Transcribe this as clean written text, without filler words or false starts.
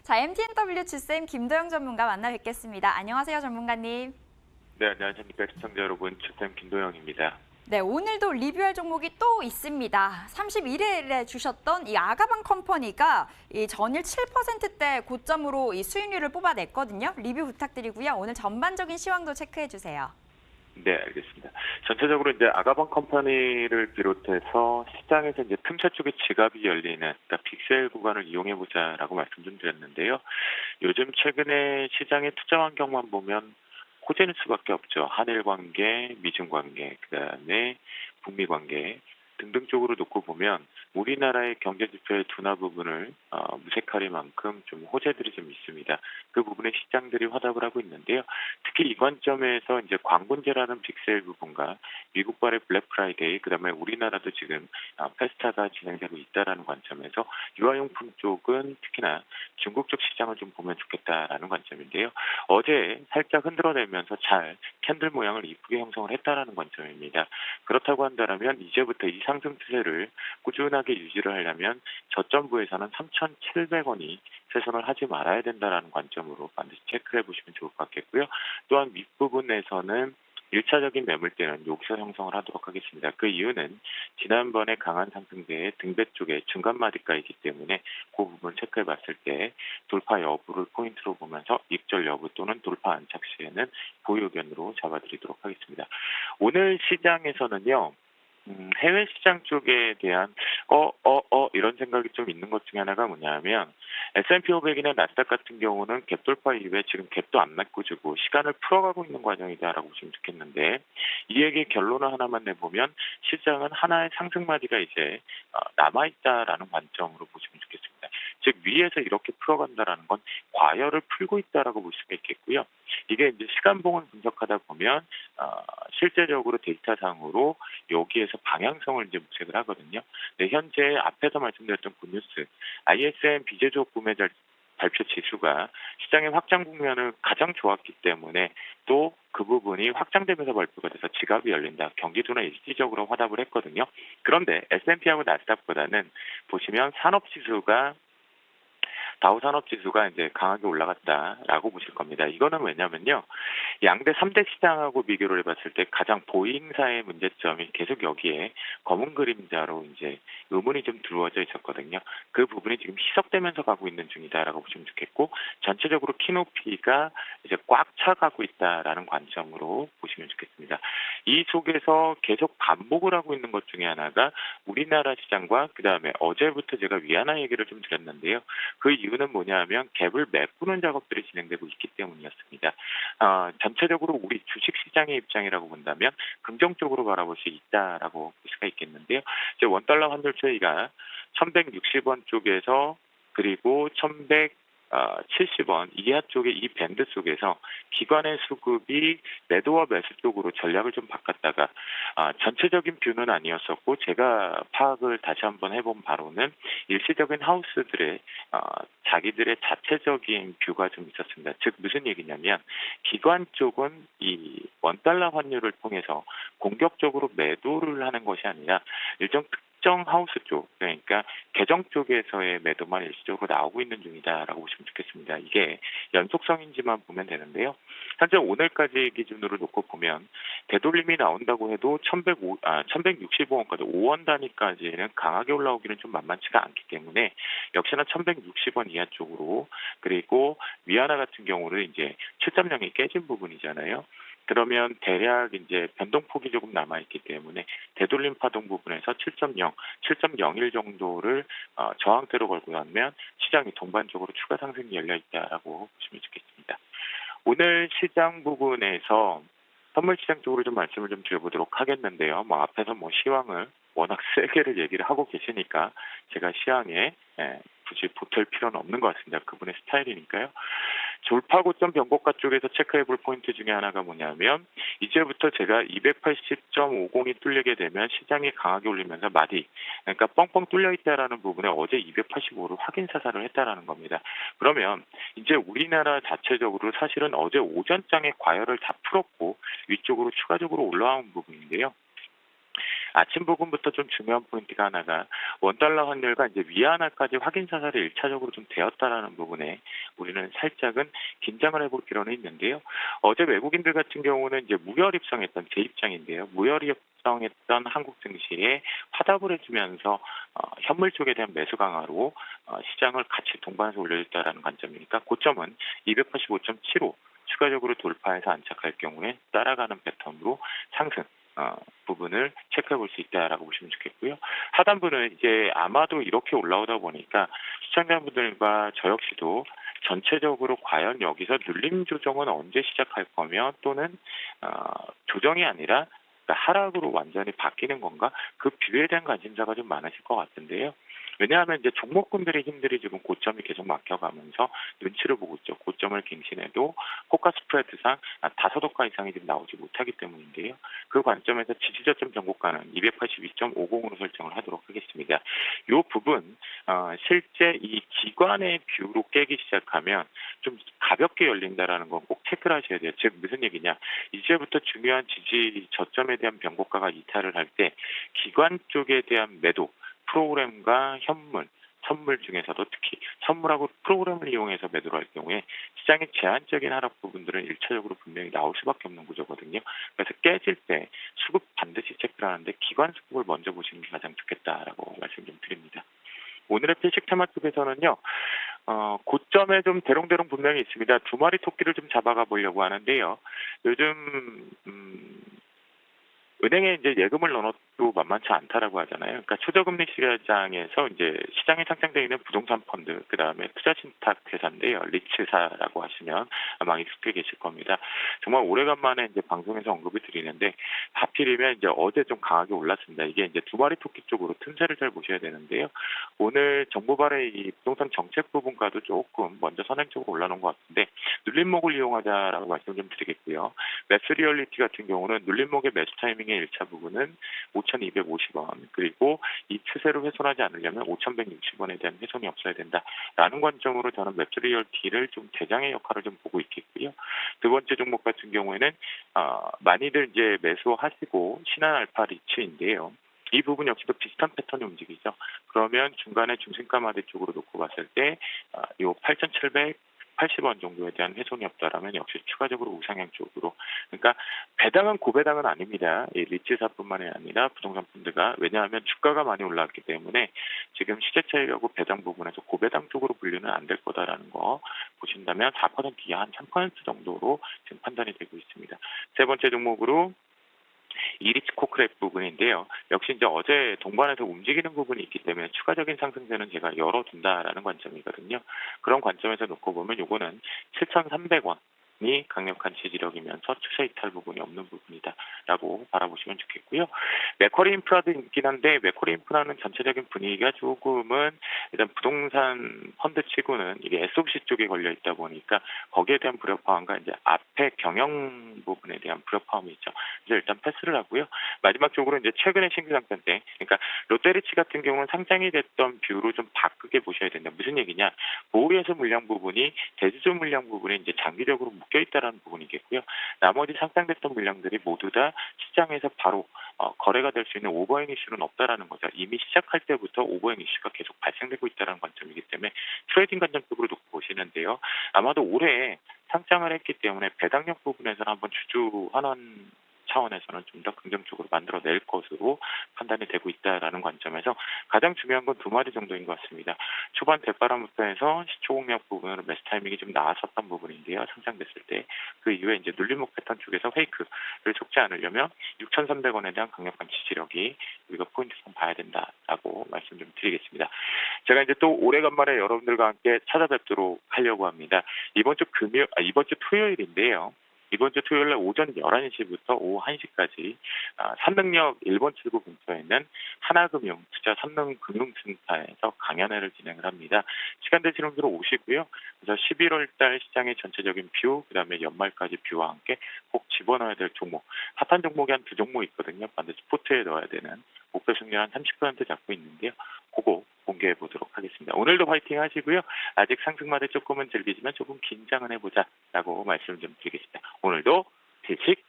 자, MTNW 주쌤 김도영 전문가 만나 뵙겠습니다. 안녕하세요, 전문가님. 네, 안녕하십니까. 시청자 여러분. 주템 김도영입니다. 네, 오늘도 리뷰할 종목이 또 있습니다. 31일에 주셨던 이 아가방 컴퍼니가 이 전일 7%대 고점으로 이 수익률을 뽑아냈거든요. 리뷰 부탁드리고요. 오늘 전반적인 시황도 체크해 주세요. 네, 알겠습니다. 전체적으로 이제 아가방 컴퍼니를 비롯해서 시장에서 이제 틈새 쪽에 지갑이 열리는, 그러니까 빅셀 구간을 이용해 보자라고 말씀 좀 드렸는데요. 요즘 최근에 시장의 투자 환경만 보면 호재일 수밖에 없죠. 한일 관계, 미중 관계, 그다음에 북미 관계 등등 쪽으로 놓고 보면 우리나라의 경제 지표의 둔화 부분을 무색하리만큼 좀 호재들이 좀 있습니다. 그 부분에 시장들이 화답을 하고 있는데요. 특히 이 관점에서 이제 광군제라는 빅세일 부분과 미국발의 블랙 프라이데이, 그다음에 우리나라도 지금 페스타가 진행되고 있다라는 관점에서 유아용품 쪽은 특히나 중국 쪽 시장을 좀 보면 좋겠다라는 관점인데요. 어제 살짝 흔들어내면서 잘 캔들 모양을 이쁘게 형성을 했다라는 관점입니다. 그렇다고 한다면 이제부터 이 상승 추세를 꾸준하게 유지를 하려면 저점부에서는 3,700원이 훼손을 하지 말아야 된다라는 관점으로 반드시 체크해 보시면 좋을 것 같겠고요. 또한 윗부분에서는 1차적인 매물대는 여기서 형성을 하도록 하겠습니다. 그 이유는 지난번에 강한 상승세의 등배 쪽에 중간 마디가이기 때문에 그 부분을 체크해 봤을 때 돌파 여부를 포인트로 보면서 입절 여부 또는 돌파 안착 시에는 보유 의견으로 잡아드리도록 하겠습니다. 오늘 시장에서는요. 해외 시장 쪽에 대한 이런 생각이 좀 있는 것 중에 하나가 뭐냐면 S&P 500이나 나스닥 같은 경우는 갭 돌파 이후에 지금 갭도 안 메꿔주고 시간을 풀어가고 있는 과정이다라고 보시면 좋겠는데 이 얘기 결론을 하나만 내보면 시장은 하나의 상승 마디가 이제 남아있다라는 관점으로 보시면 좋겠습니다. 즉 위에서 이렇게 풀어간다라는 건 과열을 풀고 있다라고 볼 수가 있겠고요. 이게 이제 시간봉을 분석하다 보면 실제적으로 데이터상으로 여기에서 방향성을 이제 모색을 하거든요. 네, 현재 앞에서 말씀드렸던 굿뉴스, ISM 비제조업 구매자 발표 지수가 시장의 확장 국면을 가장 좋았기 때문에 또 그 부분이 확장되면서 발표가 돼서 지갑이 열린다. 경기도나 일시적으로 화답을 했거든요. 그런데 S&P하고 나스닥보다는 보시면 산업지수가 다우 산업지수가 이제 강하게 올라갔다라고 보실 겁니다. 이거는 왜냐면요. 양대 3대 시장하고 비교를 해봤을 때 가장 보잉사의 문제점이 계속 여기에 검은 그림자로 이제 의문이 좀 들어와져 있었거든요. 그 부분이 지금 희석되면서 가고 있는 중이다라고 보시면 좋겠고 전체적으로 키높이가 이제 꽉 차가고 있다라는 관점으로 보시면 좋겠습니다. 이 속에서 계속 반복을 하고 있는 것 중에 하나가 우리나라 시장과 그다음에 어제부터 제가 위안화 얘기를 좀 드렸는데요. 그 이유는 뭐냐면 갭을 메꾸는 작업들이 진행되고 있기 때문이었습니다. 전체적으로 우리 주식시장의 입장이라고 본다면 긍정적으로 바라볼 수 있다라고 볼 수가 있겠는데요. 이제 원달러 환율 차이가 1160원 쪽에서 그리고 1170원 이하 쪽의 이 밴드 속에서 기관의 수급이 매도와 매수 쪽으로 전략을 좀 바꿨다가 전체적인 뷰는 아니었었고 제가 파악을 다시 한번 해본 바로는 일시적인 하우스들의 자기들의 자체적인 뷰가 좀 있었습니다. 즉 무슨 얘기냐면 기관 쪽은 이 원달러 환율을 통해서 공격적으로 매도를 하는 것이 아니라 일정 특정 하우스 쪽, 그러니까 계정 쪽에서의 매도만 일시적으로 나오고 있는 중이다라고 보시면 좋겠습니다. 이게 연속성인지만 보면 되는데요. 현재 오늘까지 기준으로 놓고 보면 되돌림이 나온다고 해도 1165원까지 5원 단위까지는 강하게 올라오기는 좀 만만치가 않기 때문에 역시나 1160원 이하 쪽으로 그리고 위안화 같은 경우는 이제 7.0이 깨진 부분이잖아요. 그러면 대략 이제 변동폭이 조금 남아있기 때문에 되돌림 파동 부분에서 7.0, 7.01 정도를 저항대로 걸고 나면 시장이 동반적으로 추가 상승이 열려있다라고 보시면 좋겠습니다. 오늘 시장 부분에서 선물 시장 쪽으로 좀 말씀을 좀 드려보도록 하겠는데요. 앞에서 시황을 워낙 세게를 얘기를 하고 계시니까 제가 시황에 굳이 보탤 필요는 없는 것 같습니다. 그분의 스타일이니까요. 졸파 고점 변곡가 쪽에서 체크해 볼 포인트 중에 하나가 뭐냐면 이제부터 제가 280.50이 뚫리게 되면 시장이 강하게 올리면서 마디 그러니까 뻥뻥 뚫려 있다라는 부분에 어제 285를 확인 사살을 했다라는 겁니다. 그러면 이제 우리나라 자체적으로 사실은 어제 오전장에 과열을 다 풀었고 위쪽으로 추가적으로 올라온 부분인데요. 아침 부근부터 좀 중요한 포인트가 하나가 원달러 환율과 이제 위안화까지 확인 사살이 1차적으로 좀 되었다라는 부분에 우리는 살짝은 긴장을 해볼 필요는 있는데요. 어제 외국인들 같은 경우는 이제 무혈 입성했던 제 입장인데요. 무혈 입성했던 한국 증시에 화답을 해주면서 현물 쪽에 대한 매수 강화로 시장을 같이 동반해서 올려줬다라는 관점이니까 고점은 285.75 추가적으로 돌파해서 안착할 경우에 따라가는 패턴으로 상승 부분을 체크해 볼 수 있다라고 보시면 좋겠고요. 하단부는 이제 아마도 이렇게 올라오다 보니까 시청자분들과 저 역시도 전체적으로 과연 여기서 눌림 조정은 언제 시작할 거며 또는 조정이 아니라 그러니까 하락으로 완전히 바뀌는 건가? 그 뷰에 대한 관심사가 좀 많으실 것 같은데요. 왜냐하면 이제 종목군들의 힘들이 지금 고점이 계속 막혀가면서 눈치를 보고 있죠. 고점을 갱신해도 호가 스프레드상 5호가 이상이 지금 나오지 못하기 때문인데요. 그 관점에서 지지저점 전고가는 282.50으로 설정을 하도록 하겠습니다. 이 부분 실제 이 기관의 뷰로 깨기 시작하면 좀 가볍게 열린다라는 건 꼭 체크를 하셔야 돼요. 즉 무슨 얘기냐? 이제부터 중요한 지지 저점에 대한 변고가가 이탈을 할 때 기관 쪽에 대한 매도 프로그램과 현물, 선물 중에서도 특히 선물하고 프로그램을 이용해서 매도를 할 경우에 시장의 제한적인 하락 부분들은 1차적으로 분명히 나올 수밖에 없는 구조거든요. 그래서 깨질 때 수급 반드시 체크를 하는데 기관 수급을 먼저 보시는 게 가장 좋겠다라고 말씀 좀 드립니다. 오늘의 필식 테마 쪽에서는요. 고점에 좀 대롱대롱 분명히 있습니다. 두 마리 토끼를 좀 잡아가 보려고 하는데요. 요즘 은행에 이제 예금을 넣어도 만만치 않다라고 하잖아요. 그러니까 초저금리 시장에서 이제 시장에 상장되어 있는 부동산 펀드, 그 다음에 투자 신탁 회사인데요. 리츠사라고 하시면 아마 익숙해 계실 겁니다. 정말 오래간만에 이제 방송에서 언급을 드리는데 하필이면 이제 어제 좀 강하게 올랐습니다. 이게 이제 두 마리 토끼 쪽으로 틈새를 잘 보셔야 되는데요. 오늘 정부 발의 이 부동산 정책 부분과도 조금 먼저 선행적으로 올라놓은 것 같은데 눌림목을 이용하자라고 말씀 좀 드리겠고요. 매스 리얼리티 같은 경우는 눌림목의 매수 타이밍의 1차 부분은 5,250원 그리고 이 추세로 훼손하지 않으려면 5,160원에 대한 훼손이 없어야 된다라는 관점으로 저는 매스 리얼티를 좀 대장의 역할을 좀 보고 있겠고요. 두 번째 종목 같은 경우에는 많이들 이제 매수하시고 신한 알파 리츠인데요. 이 부분 역시도 비슷한 패턴이 움직이죠. 그러면 중간에 중심가 마디 쪽으로 놓고 봤을 때 이 8,780원 정도에 대한 훼손이 없다라면 역시 추가적으로 우상향 쪽으로. 그러니까 배당은 고배당은 아닙니다. 이 리츠사뿐만이 아니라 부동산 펀드가 왜냐하면 주가가 많이 올라왔기 때문에 지금 시세 차익하고 배당 부분에서 고배당 쪽으로 분류는 안 될 거다라는 거 보신다면 4% 이하 한 3% 정도로 지금 판단이 되고 있습니다. 세 번째 종목으로 이리츠 코크랩 부분인데요. 역시 이제 어제 동반해서 움직이는 부분이 있기 때문에 추가적인 상승세는 제가 열어둔다라는 관점이거든요. 그런 관점에서 놓고 보면 요거는 7,300원이 강력한 지지력이면서 추세 이탈 부분이 없는 부분이다라고 바라보시면 좋겠고요. 맥쿼리 인프라도 있긴 한데 맥쿼리 인프라는 전체적인 분위기가 조금은 일단 부동산 펀드 치고는 이게 SOC 쪽에 걸려 있다 보니까 거기에 대한 불협화음과 이제 앞에 경영 부분에 대한 불협화음이 있죠. 그래서 일단 패스를 하고요. 마지막 쪽으로 이제 최근에 신규 상장 때, 그러니까 롯데리츠 같은 경우는 상장이 됐던 뷰로 좀 바꾸게 보셔야 된다. 무슨 얘기냐? 보호예수 물량 부분이 대주주 물량 부분이 이제 장기적으로 묶여 있다라는 부분이겠고요. 나머지 상장됐던 물량들이 모두 다 시장에서 바로 거래가 될 수 있는 오버행 이슈는 없다라는 거죠. 이미 시작할 때부터 오버행 이슈가 계속 발생되고 있다는 관점이기 때문에 트레이딩 관점적으로 놓고 보시는데요. 아마도 올해 상장을 했기 때문에 배당력 부분에서는 한번 주주 환원 차원에서는 좀 더 긍정적으로 만들어낼 것으로 판단이 되고 있다라는 관점에서 가장 중요한 건 두 마디 정도인 것 같습니다. 초반 대바람부터 해서 시초 공략 부분으로 매수 타이밍이 좀 나왔었던 부분인데요. 상장됐을 때 그 이후에 이제 눌림목 패턴 쪽에서 페이크를 속지 않으려면 6,300원에 대한 강력한 지지력이 우리가 포인트상 봐야 된다라고 말씀 좀 드리겠습니다. 제가 이제 또 오래간만에 여러분들과 함께 찾아뵙도록 하려고 합니다. 이번 주 토요일인데요. 이번 주 토요일 날 오전 11시부터 오후 1시까지 삼능역 1번 출구 근처에 있는 하나금융 투자 삼능금융센터에서 강연회를 진행을 합니다. 시간 되시는 분들은 오시고요. 그래서 11월 달 시장의 전체적인 뷰, 그다음에 연말까지 뷰와 함께 꼭 집어넣어야 될 종목, 핫한 종목이 한 두 종목 있거든요. 반드시 포트에 넣어야 되는 목표 승률 한 30% 잡고 있는데요. 그거 공개해 보도록 하겠습니다. 오늘도 화이팅 하시고요. 아직 상승마다 조금은 즐기지만 조금 긴장은 해보자라고 말씀 좀 드리겠습니다. 오늘도 필식